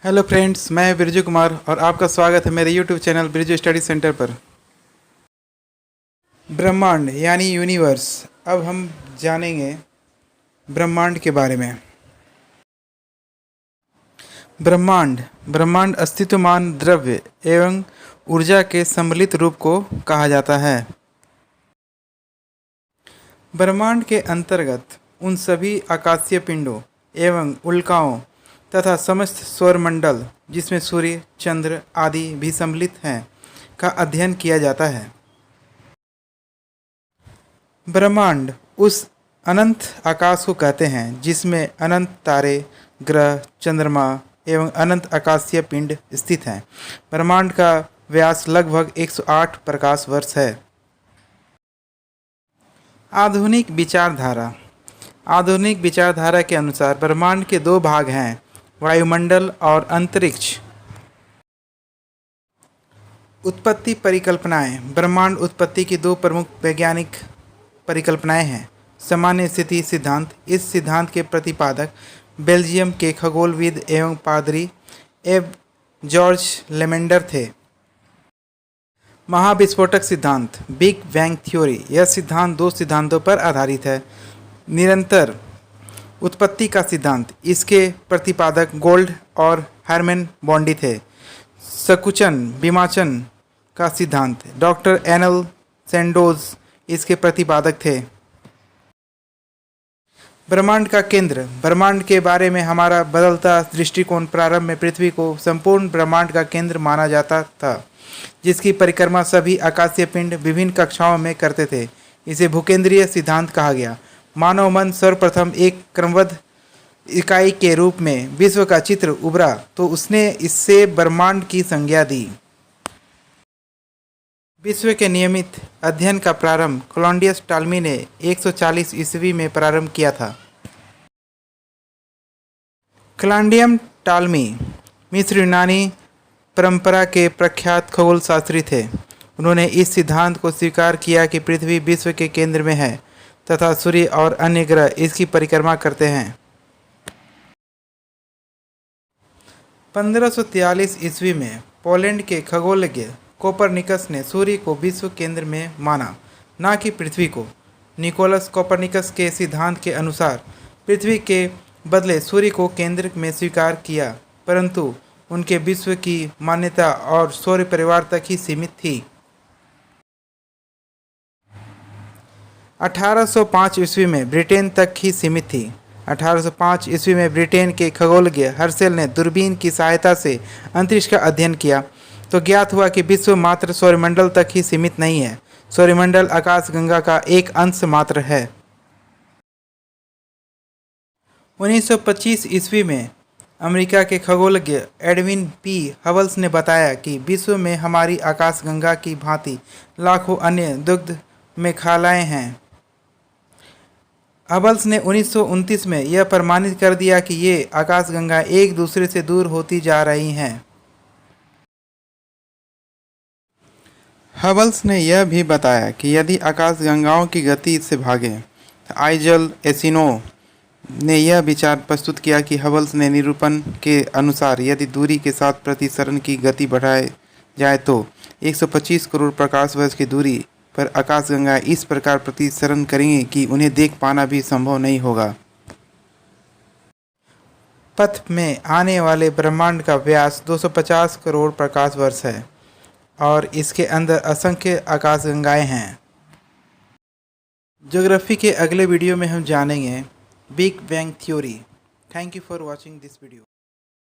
Hello friends, मैं बिरजू कुमार और आपका स्वागत है मेरे YouTube channel Birju study centre पर। ब्रह्मांड यानी यूनिवर्स। अब हम जानेंगे ब्रह्मांड के बारे में। ब्रह्मांड ब्रह्मांड अस्तित्वमान द्रव्य एवं ऊर्जा के सम्मिलित रूप को कहा जाता है। ब्रह्मांड के अंतर्गत उन सभी आकाशीय पिंडों एवं उल्काओं तथा समस्त सौरमंडल जिसमें सूर्य, चंद्र आदि भी सम्मिलित हैं का अध्ययन किया जाता है। ब्रह्मांड उस अनंत आकाश को कहते हैं जिसमें अनंत तारे, ग्रह, चंद्रमा एवं अनंत आकाशीय पिंड स्थित हैं। ब्रह्मांड का व्यास लगभग 108 प्रकाश वर्ष है। आधुनिक विचारधारा के अनुसार ब्रह्मांड के दो भाग हैं, वायुमंडल और अंतरिक्ष। उत्पत्ति परिकल्पनाएं। ब्रह्मांड उत्पत्ति की दो प्रमुख वैज्ञानिक परिकल्पनाएं हैं। सामान्य स्थिति सिद्धांत। इस सिद्धांत के प्रतिपादक बेल्जियम के खगोलविद एवं पादरी एब जॉर्ज लेमेंडर थे। महाविस्फोटक सिद्धांत, बिग बैंग थ्योरी। यह सिद्धांत दो सिद्धांतों पर आधारित है। निरंतर उत्पत्ति का सिद्धांत। इसके प्रतिपादक गोल्ड और हरमैन बॉन्डी थे। संकुचन विमाचन का सिद्धांत, डॉक्टर एनल सैंडोज इसके प्रतिपादक थे। ब्रह्मांड का केंद्र। ब्रह्मांड के बारे में हमारा बदलता दृष्टिकोण प्रारंभ में पृथ्वी को संपूर्ण ब्रह्मांड का केंद्र माना जाता था, जिसकी परिक्रमा सभी आकाशीय पिंड विभिन्न कक्षाओं में करते थे। इसे भूकेंद्रीय सिद्धांत कहा गया। मानव मन सर्वप्रथम एक क्रमबद्ध इकाई के रूप में विश्व का चित्र उभरा तो उसने इससे ब्रह्मांड की संज्ञा दी। विश्व के नियमित अध्ययन का प्रारंभ क्लॉडियस टॉलमी ने 140 ईस्वी में प्रारंभ किया था। क्लॉडियस टॉलमी मिस्र यूनानी परंपरा के प्रख्यात खगोलशास्त्री थे। उन्होंने इस सिद्धांत को स्वीकार किया कि पृथ्वी विश्व के केंद्र में है तथा सूर्य और अन्य ग्रह इसकी परिक्रमा करते हैं। 1543 ईस्वी में पोलैंड के खगोलज्ञ कोपरनिकस ने सूर्य को विश्व केंद्र में माना, न कि पृथ्वी को। निकोलस कोपरनिकस के सिद्धांत के अनुसार पृथ्वी के बदले सूर्य को केंद्र में स्वीकार किया, परंतु उनके विश्व की मान्यता और सौर परिवार तक ही सीमित थी। 1805 ईस्वी में ब्रिटेन तक ही सीमित थी। 1805 ईस्वी में ब्रिटेन के खगोलज्ञ हर्शेल ने दूरबीन की सहायता से अंतरिक्ष का अध्ययन किया तो ज्ञात हुआ कि विश्व मात्र सौरमंडल तक ही सीमित नहीं है। सौरमंडल आकाशगंगा का एक अंश मात्र है। 1925 ईस्वी में अमेरिका के खगोलज्ञ एडविन पी हबल्स ने बताया कि विश्व में हमारी आकाशगंगा की भांति लाखों अन्य दुग्ध मेखलाएं हैं। हबल्स ने 1929 में यह प्रमाणित कर दिया कि ये आकाशगंगा एक दूसरे से दूर होती जा रही हैं। हबल्स ने यह भी बताया कि यदि आकाशगंगाओं की गति से भागे, आइजल एसिनो ने यह विचार प्रस्तुत किया कि हबल्स ने निरूपण के अनुसार यदि दूरी के साथ प्रतिसरण की गति बढ़ाई जाए तो 125 करोड़ प्रकाश वर्ष की दूरी पर आकाशगंगा इस प्रकार प्रतिसरण करेंगे कि उन्हें देख पाना भी संभव नहीं होगा। पथ में आने वाले ब्रह्मांड का व्यास 250 करोड़ प्रकाश वर्ष है और इसके अंदर असंख्य आकाशगंगाएं हैं। ज्योग्राफी के अगले वीडियो में हम जानेंगे big bang theory. Thank you for watching this video.